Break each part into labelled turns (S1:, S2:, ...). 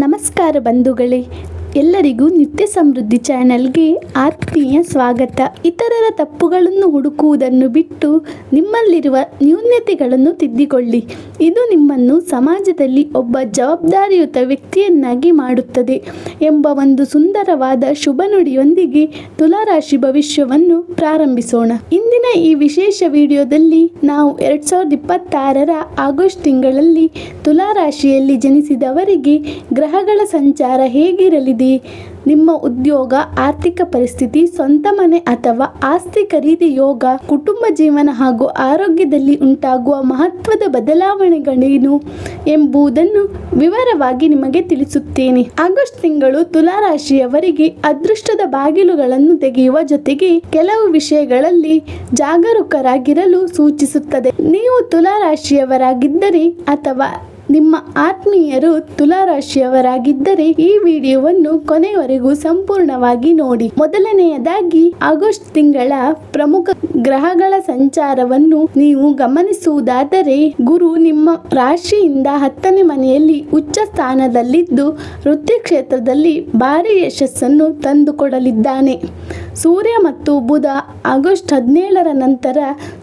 S1: ನಮಸ್ಕಾರ ಬಂಧುಗಳೇ, ಎಲ್ಲರಿಗೂ ನಿತ್ಯ ಸಮೃದ್ಧಿ ಚಾನೆಲ್ಗೆ ಆತ್ಮೀಯ ಸ್ವಾಗತ. ಇತರರ ತಪ್ಪುಗಳನ್ನು ಹುಡುಕುವುದನ್ನು ಬಿಟ್ಟು ನಿಮ್ಮಲ್ಲಿರುವ ನ್ಯೂನತೆಗಳನ್ನು ತಿದ್ದಿಕೊಳ್ಳಿ. ಇದು ನಿಮ್ಮನ್ನು ಸಮಾಜದಲ್ಲಿ ಒಬ್ಬ ಜವಾಬ್ದಾರಿಯುತ ವ್ಯಕ್ತಿಯನ್ನಾಗಿ ಮಾಡುತ್ತದೆ ಎಂಬ ಒಂದು ಸುಂದರವಾದ ಶುಭ ನುಡಿಯೊಂದಿಗೆ ತುಲಾರಾಶಿ ಭವಿಷ್ಯವನ್ನು ಪ್ರಾರಂಭಿಸೋಣ. ಇಂದಿನ ಈ ವಿಶೇಷ ವಿಡಿಯೋದಲ್ಲಿ ನಾವು 2026ರ ಆಗಸ್ಟ್ ತಿಂಗಳಲ್ಲಿ ತುಲಾರಾಶಿಯಲ್ಲಿ ಜನಿಸಿದವರಿಗೆ ಗ್ರಹಗಳ ಸಂಚಾರ ಹೇಗಿರಲಿದೆ, ನಿಮ್ಮ ಉದ್ಯೋಗ, ಆರ್ಥಿಕ ಪರಿಸ್ಥಿತಿ, ಸ್ವಂತ ಮನೆ ಅಥವಾ ಆಸ್ತಿ ಖರೀದಿ ಯೋಗ, ಕುಟುಂಬ ಜೀವನ ಹಾಗೂ ಆರೋಗ್ಯದಲ್ಲಿ ಉಂಟಾಗುವ ಮಹತ್ವದ ಬದಲಾವಣೆಗಳೇನು ಎಂಬುದನ್ನು ವಿವರವಾಗಿ ನಿಮಗೆ ತಿಳಿಸುತ್ತೇನೆ. ಆಗಸ್ಟ್ ತಿಂಗಳು ತುಲಾರಾಶಿಯವರಿಗೆ ಅದೃಷ್ಟದ ಬಾಗಿಲುಗಳನ್ನು ತೆಗೆಯುವ ಜೊತೆಗೆ ಕೆಲವು ವಿಷಯಗಳಲ್ಲಿ ಜಾಗರೂಕರಾಗಿರಲು ಸೂಚಿಸುತ್ತದೆ. ನೀವು ತುಲಾರಾಶಿಯವರಾಗಿದ್ದರೆ ಅಥವಾ ನಿಮ್ಮ ಆತ್ಮೀಯರು ತುಲಾರಾಶಿಯವರಾಗಿದ್ದರೆ ಈ ವಿಡಿಯೋವನ್ನು ಕೊನೆಯವರೆಗೂ ಸಂಪೂರ್ಣವಾಗಿ ನೋಡಿ. ಮೊದಲನೆಯದಾಗಿ, ಆಗಸ್ಟ್ ತಿಂಗಳ ಪ್ರಮುಖ ಗ್ರಹಗಳ ಸಂಚಾರವನ್ನು ನೀವು ಗಮನಿಸುವುದಾದರೆ, ಗುರು ನಿಮ್ಮ ರಾಶಿಯಿಂದ 10ನೇ ಮನೆಯಲ್ಲಿ ಉಚ್ಚ ಸ್ಥಾನದಲ್ಲಿದ್ದು ವೃತ್ತಿ ಕ್ಷೇತ್ರದಲ್ಲಿ ಭಾರಿ ಯಶಸ್ಸನ್ನು ತಂದುಕೊಡಲಿದ್ದಾನೆ. ಸೂರ್ಯ ಮತ್ತು ಬುಧ ಆಗಸ್ಟ್ 17ರ ನಂತರ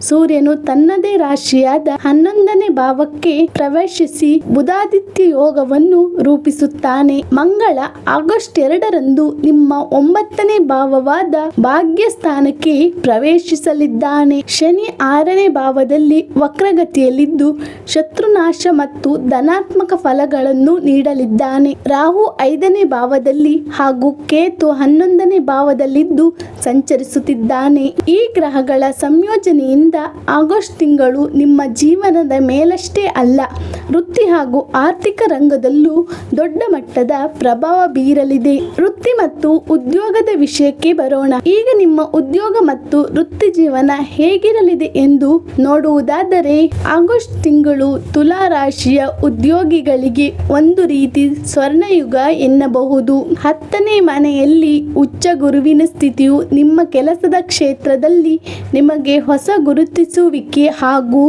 S1: ಸೂರ್ಯನು ತನ್ನದೇ ರಾಶಿಯಾದ 11ನೇ ಭಾವಕ್ಕೆ ಪ್ರವೇಶಿಸಿ ಬುಧಾದಿತ್ಯ ಯೋಗವನ್ನು ರೂಪಿಸುತ್ತಾನೆ. ಮಂಗಳ ಆಗಸ್ಟ್ 2ರಂದು ನಿಮ್ಮ 9ನೇ ಭಾವವಾದ ಭಾಗ್ಯ ಸ್ಥಾನಕ್ಕೆ ಪ್ರವೇಶಿಸಲಿದ್ದಾನೆ. ಶನಿ 6ನೇ ಭಾವದಲ್ಲಿ ವಕ್ರಗತಿಯಲ್ಲಿದ್ದು ಶತ್ರುನಾಶ ಮತ್ತು ಧನಾತ್ಮಕ ಫಲಗಳನ್ನು ನೀಡಲಿದ್ದಾನೆ. ರಾಹು 5ನೇ ಭಾವದಲ್ಲಿ ಹಾಗೂ ಕೇತು 11ನೇ ಭಾವದಲ್ಲಿದ್ದು ಸಂಚರಿಸುತ್ತಿದ್ದಾನೆ. ಈ ಗ್ರಹಗಳ ಸಂಯೋಜನೆಯಿಂದ ಆಗಸ್ಟ್ ತಿಂಗಳು ನಿಮ್ಮ ಜೀವನದ ಮೇಲಷ್ಟೇ ಅಲ್ಲ, ವೃತ್ತಿ ಹಾಗೂ ಆರ್ಥಿಕ ರಂಗದಲ್ಲೂ ದೊಡ್ಡ ಮಟ್ಟದ ಪ್ರಭಾವ ಬೀರಲಿದೆ. ವೃತ್ತಿ ಮತ್ತು ಉದ್ಯೋಗದ ವಿಷಯಕ್ಕೆ ಬರೋಣ. ಈಗ ನಿಮ್ಮ ಉದ್ಯೋಗ ಮತ್ತು ವೃತ್ತಿ ಜೀವನ ಹೇಗಿರಲಿದೆ ಎಂದು ನೋಡುವುದಾದರೆ, ಆಗಸ್ಟ್ ತಿಂಗಳು ತುಲಾ ರಾಶಿಯ ಉದ್ಯೋಗಿಗಳಿಗೆ ಒಂದು ರೀತಿ ಸ್ವರ್ಣಯುಗ ಎನ್ನಬಹುದು. 10ನೇ ಮನೆಯಲ್ಲಿ ಉಚ್ಚ ಗುರುವಿನ ಸ್ಥಿತಿಯು ನಿಮ್ಮ ಕೆಲಸದ ಕ್ಷೇತ್ರದಲ್ಲಿ ನಿಮಗೆ ಹೊಸ ಗುರುತಿಸುವಿಕೆ ಹಾಗೂ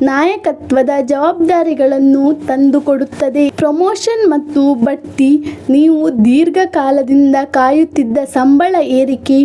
S1: ನಾಯಕತ್ವದ ಜವಾಬ್ದಾರಿಗಳನ್ನು ತಂದುಕೊಡುತ್ತದೆ. ಪ್ರಮೋಷನ್ ಮತ್ತು ಬಡ್ತಿ, ನೀವು ದೀರ್ಘಕಾಲದಿಂದ ಕಾಯುತ್ತಿದ್ದ ಸಂಬಳ ಏರಿಕೆ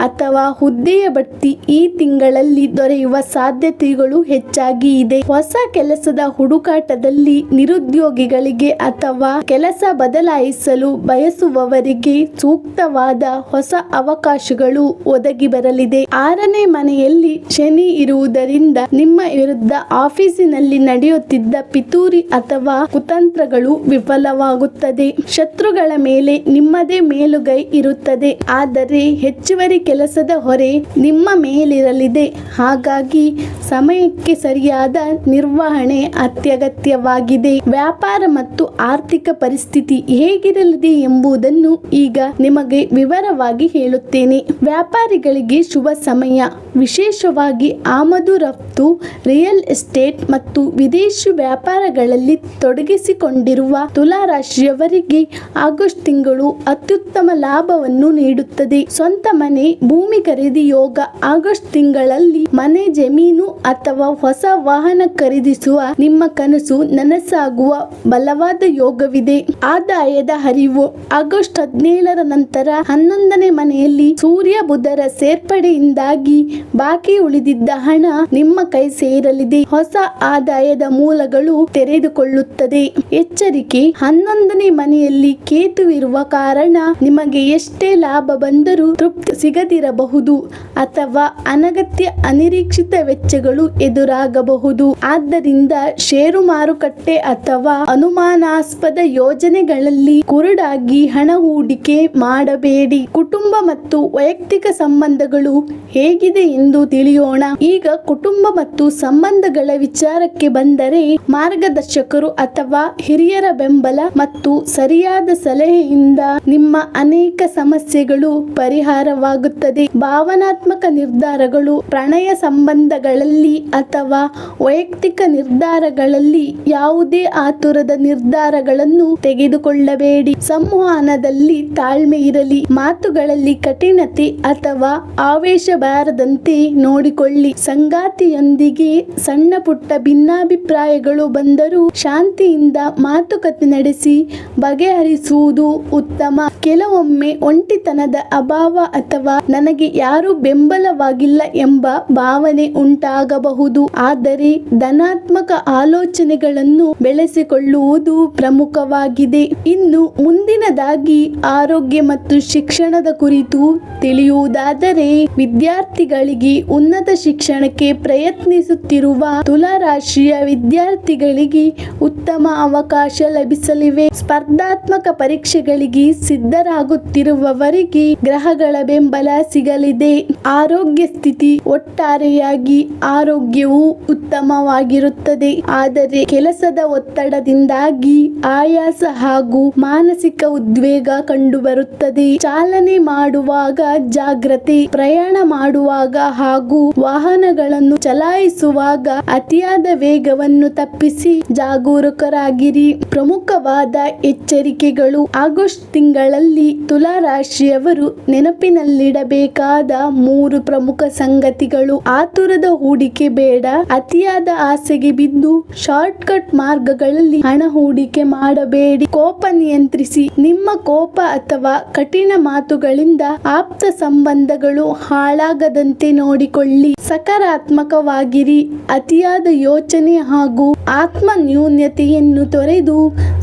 S1: ಅಥವಾ ಹುದ್ದೆಯ ಬಡ್ತಿ ಈ ತಿಂಗಳಲ್ಲಿ ದೊರೆಯುವ ಸಾಧ್ಯತೆಗಳು ಹೆಚ್ಚಾಗಿ ಇದೆ. ಹೊಸ ಕೆಲಸದ ಹುಡುಕಾಟದಲ್ಲಿ ನಿರುದ್ಯೋಗಿಗಳಿಗೆ ಅಥವಾ ಕೆಲಸ ಬದಲಾಯಿಸಲು ಬಯಸುವವರಿಗೆ ಸೂಕ್ತವಾದ ಹೊಸ ಅವಕಾಶಗಳು ಒದಗಿ ಬರಲಿದೆ. 6ನೇ ಮನೆಯಲ್ಲಿ ಶನಿ ಇರುವುದರಿಂದ ನಿಮ್ಮ ವಿರುದ್ಧ ಆಫೀಸಿನಲ್ಲಿ ನಡೆಯುತ್ತಿದ್ದ ಪಿತೂರಿ ಅಥವಾ ಕುತಂತ್ರಗಳು ವಿಫಲವಾಗುತ್ತದೆ. ಶತ್ರುಗಳ ಮೇಲೆ ನಿಮ್ಮದೇ ಮೇಲುಗೈ ಇರುತ್ತದೆ, ಆದರೆ ಹೆಚ್ಚುವರಿ ಕೆಲಸದ ಹೊರೆ ನಿಮ್ಮ ಮೇಲಿರಲಿದೆ. ಹಾಗಾಗಿ ಸಮಯಕ್ಕೆ ಸರಿಯಾದ ನಿರ್ವಹಣೆ ಅತ್ಯಗತ್ಯವಾಗಿದೆ. ವ್ಯಾಪಾರ ಮತ್ತು ಆರ್ಥಿಕ ಪರಿಸ್ಥಿತಿ ಹೇಗಿರಲಿದೆ ಎಂಬುದನ್ನು ಈಗ ನಿಮಗೆ ವಿವರವಾಗಿ ಹೇಳುತ್ತೇನೆ. ವ್ಯಾಪಾರಿಗಳಿಗೆ ಶುಭ ಸಮಯ. ವಿಶೇಷವಾಗಿ ಆಮದು ರಫ್ತು, ರಿಯಲ್ ಎಸ್ಟೇಟ್ ಮತ್ತು ವಿದೇಶಿ ವ್ಯಾಪಾರಗಳಲ್ಲಿ ತೊಡಗಿಸಿಕೊಂಡಿರುವ ತುಲಾ ರಾಶಿಯವರಿಗೆ ಆಗಸ್ಟ್ ತಿಂಗಳು ಅತ್ಯುತ್ತಮ ಲಾಭವನ್ನು ನೀಡುತ್ತದೆ. ಸ್ವಂತ ಮನೆ, ಭೂಮಿ ಖರೀದಿ ಯೋಗ. ಆಗಸ್ಟ್ ತಿಂಗಳಲ್ಲಿ ಮನೆ, ಜಮೀನು ಅಥವಾ ಹೊಸ ವಾಹನ ಖರೀದಿಸುವ ನಿಮ್ಮ ಕನಸು ನನಸಾಗುವ ಬಲವಾದ ಯೋಗವಿದೆ. ಆದಾಯದ ಹರಿವು. ಆಗಸ್ಟ್ 17ರ ನಂತರ 11ನೇ ಮನೆಯಲ್ಲಿ ಸೂರ್ಯ ಬುಧರ ಸೇರ್ಪಡೆಯಿಂದಾಗಿ ಬಾಕಿ ಉಳಿದಿದ್ದ ಹಣ ನಿಮ್ಮ ಕೈ ಸೇರಲಿದೆ. ಹೊಸ ಆದಾಯದ ಮೂಲಗಳು ತೆರೆದುಕೊಳ್ಳುತ್ತದೆ. ಎಚ್ಚರಿಕೆ, 11ನೇ ಮನೆಯಲ್ಲಿ ಕೇತು ಇರುವ ಕಾರಣ ನಿಮಗೆ ಎಷ್ಟೇ ಲಾಭ ಬಂದರೂ ತೃಪ್ತಿ ಸಿಗದಿರಬಹುದು ಅಥವಾ ಅನಗತ್ಯ ಅನಿರೀಕ್ಷಿತ ವೆಚ್ಚಗಳು ಎದುರಾಗಬಹುದು. ಆದ್ದರಿಂದ ಷೇರು ಮಾರುಕಟ್ಟೆ ಅಥವಾ ಅನುಮಾನಾಸ್ಪದ ಯೋಜನೆಗಳಲ್ಲಿ ಕುರುಡಾಗಿ ಹಣ ಹೂಡಿಕೆ ಮಾಡಬೇಡಿ. ಕುಟುಂಬ ಮತ್ತು ವೈಯಕ್ತಿಕ ಸಂಬಂಧಗಳು ಹೇಗಿದೆ ಎಂದು ತಿಳಿಯೋಣ. ಈಗ ಕುಟುಂಬ ಮತ್ತು ಸಂಬಂಧಗಳ ವಿಚಾರಕ್ಕೆ ಬಂದರೆ, ಮಾರ್ಗದರ್ಶಕರು ಅಥವಾ ಹಿರಿಯರ ಬೆಂಬಲ ಮತ್ತು ಸರಿಯಾದ ಸಲಹೆಯಿಂದ ನಿಮ್ಮ ಅನೇಕ ಸಮಸ್ಯೆಗಳು ಪರಿಹಾರವಾಗುತ್ತದೆ. ಭಾವನಾತ್ಮಕ ನಿರ್ಧಾರಗಳು. ಪ್ರಣಯ ಸಂಬಂಧಗಳಲ್ಲಿ ಅಥವಾ ವೈಯಕ್ತಿಕ ನಿರ್ಧಾರಗಳಲ್ಲಿ ಯಾವುದೇ ಆತುರದ ನಿರ್ಧಾರಗಳನ್ನು ತೆಗೆದುಕೊಳ್ಳಬೇಡಿ. ಸಂವಹನದಲ್ಲಿ ತಾಳ್ಮೆ ಇರಲಿ. ಮಾತುಗಳಲ್ಲಿ ಕಠಿಣತೆ ಅಥವಾ ಆವೇಶ ಬಾರದಂತೆ ಆಗದಂತೆ ನೋಡಿಕೊಳ್ಳಿ. ಸಂಗಾತಿಯೊಂದಿಗೆ ಸಣ್ಣ ಪುಟ್ಟ ಭಿನ್ನಾಭಿಪ್ರಾಯಗಳು ಬಂದರೂ ಶಾಂತಿಯಿಂದ ಮಾತುಕತೆ ನಡೆಸಿ ಬಗೆಹರಿಸುವುದು ಉತ್ತಮ. ಕೆಲವೊಮ್ಮೆ ಒಂಟಿತನದ ಅಭಾವ ಅಥವಾ ನನಗೆ ಯಾರೂ ಬೆಂಬಲವಾಗಿಲ್ಲ ಎಂಬ ಭಾವನೆ ಉಂಟಾಗಬಹುದು. ಆದರೆ ಧನಾತ್ಮಕ ಆಲೋಚನೆಗಳನ್ನು ಬೆಳೆಸಿಕೊಳ್ಳುವುದು ಪ್ರಮುಖವಾಗಿದೆ. ಇನ್ನು ಮುಂದಿನದಾಗಿ ಆರೋಗ್ಯ ಮತ್ತು ಶಿಕ್ಷಣದ ಕುರಿತು ತಿಳಿಯುವುದಾದರೆ, ವಿದ್ಯಾರ್ಥಿಗಳಿಗೆ ಉನ್ನತ ಶಿಕ್ಷಣಕ್ಕೆ ಪ್ರಯತ್ನಿಸುತ್ತಿರುವ ತುಲಾ ರಾಶಿಯ ವಿದ್ಯಾರ್ಥಿಗಳಿಗೆ ಉತ್ತಮ ಅವಕಾಶ ಲಭಿಸಲಿವೆ. ಸ್ಪರ್ಧಾತ್ಮಕ ಪರೀಕ್ಷೆಗಳಿಗೆ ಸಿದ್ಧರಾಗುತ್ತಿರುವವರಿಗೆ ಗ್ರಹಗಳ ಬೆಂಬಲ ಸಿಗಲಿದೆ. ಆರೋಗ್ಯ ಸ್ಥಿತಿ ಒಟ್ಟಾರೆಯಾಗಿ ಆರೋಗ್ಯವು ಉತ್ತಮವಾಗಿರುತ್ತದೆ. ಆದರೆ ಕೆಲಸದ ಒತ್ತಡದಿಂದಾಗಿ ಆಯಾಸ ಹಾಗೂ ಮಾನಸಿಕ ಉದ್ವೇಗ ಕಂಡುಬರುತ್ತದೆ. ಚಾಲನೆ ಮಾಡುವಾಗ ಜಾಗ್ರತೆ. ಪ್ರಯಾಣ ಮಾಡುವಾಗ ಹಾಗೂ ವಾಹನಗಳನ್ನು ಚಲಾಯಿಸುವಾಗ ಅತಿಯಾದ ವೇಗವನ್ನು ತಪ್ಪಿಸಿ ಜಾಗರೂಕರಾಗಿರಿ. ಪ್ರಮುಖವಾದ ಎಚ್ಚರಿಕೆಗಳು. ಆಗಸ್ಟ್ ತಿಂಗಳಲ್ಲಿ ತುಲಾ ರಾಶಿಯವರು ನೆನಪಿನಲ್ಲಿಡಬೇಕಾದ 3 ಪ್ರಮುಖ ಸಂಗತಿಗಳು. ಆತುರದ ಹೂಡಿಕೆ ಬೇಡ. ಅತಿಯಾದ ಆಸೆಗೆ ಬಿದ್ದು ಶಾರ್ಟ್ ಕಟ್ ಮಾರ್ಗಗಳಲ್ಲಿ ಹಣ ಹೂಡಿಕೆ ಮಾಡಬೇಡಿ. ಕೋಪ ನಿಯಂತ್ರಿಸಿ. ನಿಮ್ಮ ಕೋಪ ಅಥವಾ ಕಠಿಣ ಮಾತುಗಳಿಂದ ಆಪ್ತ ಸಂಬಂಧಗಳು ಹಾಳಾಗದಂತೆ ನೋಡಿಕೊಳ್ಳಿ. ಸಕಾರಾತ್ಮಕವಾಗಿರಿ. ಅತಿಯಾದ ಯೋಚನೆ ಹಾಗೂ ಆತ್ಮ ನ್ಯೂನ್ಯತೆಯನ್ನು ತೊರೆದು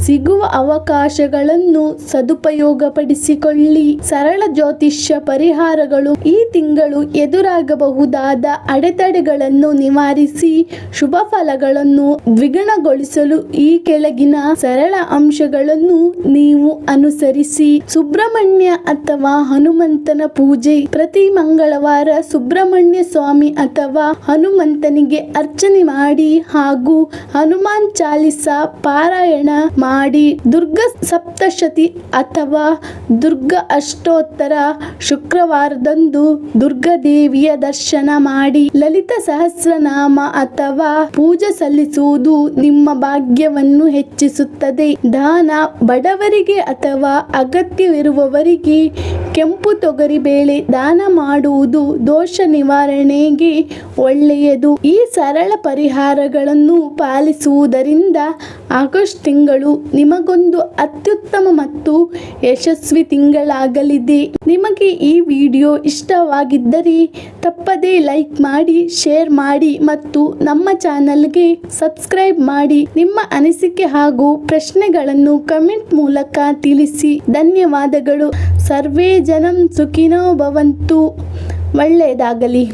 S1: ಸಿಗುವ ಅವಕಾಶಗಳನ್ನು ಸದುಪಯೋಗಪಡಿಸಿಕೊಳ್ಳಿ. ಸರಳ ಜ್ಯೋತಿಷ್ಯ ಪರಿಹಾರಗಳು. ಈ ತಿಂಗಳು ಎದುರಾಗಬಹುದಾದ ಅಡೆತಡೆಗಳನ್ನು ನಿವಾರಿಸಿ ಶುಭ ಫಲಗಳನ್ನು ದ್ವಿಗುಣಗೊಳಿಸಲು ಈ ಕೆಳಗಿನ ಸರಳ ಅಂಶಗಳನ್ನು ನೀವು ಅನುಸರಿಸಿ. ಸುಬ್ರಹ್ಮಣ್ಯ ಅಥವಾ ಹನುಮಂತನ ಪೂಜೆ. ಪ್ರತಿ ಮಂಗಳವಾರ ಸುಬ್ರಹ್ಮಣ್ಯ ಸ್ವಾಮಿ ಅಥವಾ ಹನುಮಂತನಿಗೆ ಅರ್ಚನೆ ಮಾಡಿ ಹಾಗೂ ಹನುಮಾನ್ ಚಾಲಿಸ ಪಾರಾಯಣ ಮಾಡಿ. ದುರ್ಗಾ ಸಪ್ತಶತಿ ಅಥವಾ ದುರ್ಗಾ ಅಷ್ಟೋತ್ತರ ಶುಕ್ರವಾರದಂದು ದುರ್ಗಾದೇವಿಯ ದರ್ಶನ ಮಾಡಿ. ಲಲಿತ ಸಹಸ್ರನಾಮ ಅಥವಾ ಪೂಜೆ ಸಲ್ಲಿಸುವುದು ನಿಮ್ಮ ಭಾಗ್ಯವನ್ನು ಹೆಚ್ಚಿಸುತ್ತದೆ. ದಾನ. ಬಡವರಿಗೆ ಅಥವಾ ಅಗತ್ಯವಿರುವವರಿಗೆ ಕೆಂಪು ತೊಗರಿ ಬೇಳೆ ದಾನ ಮಾಡುವುದು ದೋಷ ನಿವಾರಣೆಗೆ ಒಳ್ಳೆಯದು. ಈ ಸರಳ ಪರಿಹಾರಗಳನ್ನು ಪಾಲಿಸುವುದರಿಂದ ಆಗಸ್ಟ್ ತಿಂಗಳು ನಿಮಗೊಂದು ಅತ್ಯುತ್ತಮ ಮತ್ತು ಯಶಸ್ವಿ ತಿಂಗಳಾಗಲಿದೆ. ನಿಮಗೆ ಈ ವಿಡಿಯೋ ಇಷ್ಟವಾಗಿದ್ದರೆ ತಪ್ಪದೇ ಲೈಕ್ ಮಾಡಿ, ಶೇರ್ ಮಾಡಿ ಮತ್ತು ನಮ್ಮ ಚಾನಲ್ಗೆ ಸಬ್ಸ್ಕ್ರೈಬ್ ಮಾಡಿ. ನಿಮ್ಮ ಅನಿಸಿಕೆ ಹಾಗೂ ಪ್ರಶ್ನೆಗಳನ್ನು ಕಮೆಂಟ್ ಮೂಲಕ ತಿಳಿಸಿ. ಧನ್ಯವಾದಗಳು. ಸರ್ವೇ ಜನಂ ಸುಖಿನೋ ಭವಂತು. ಒಳ್ಳೆಯದಾಗಲಿ.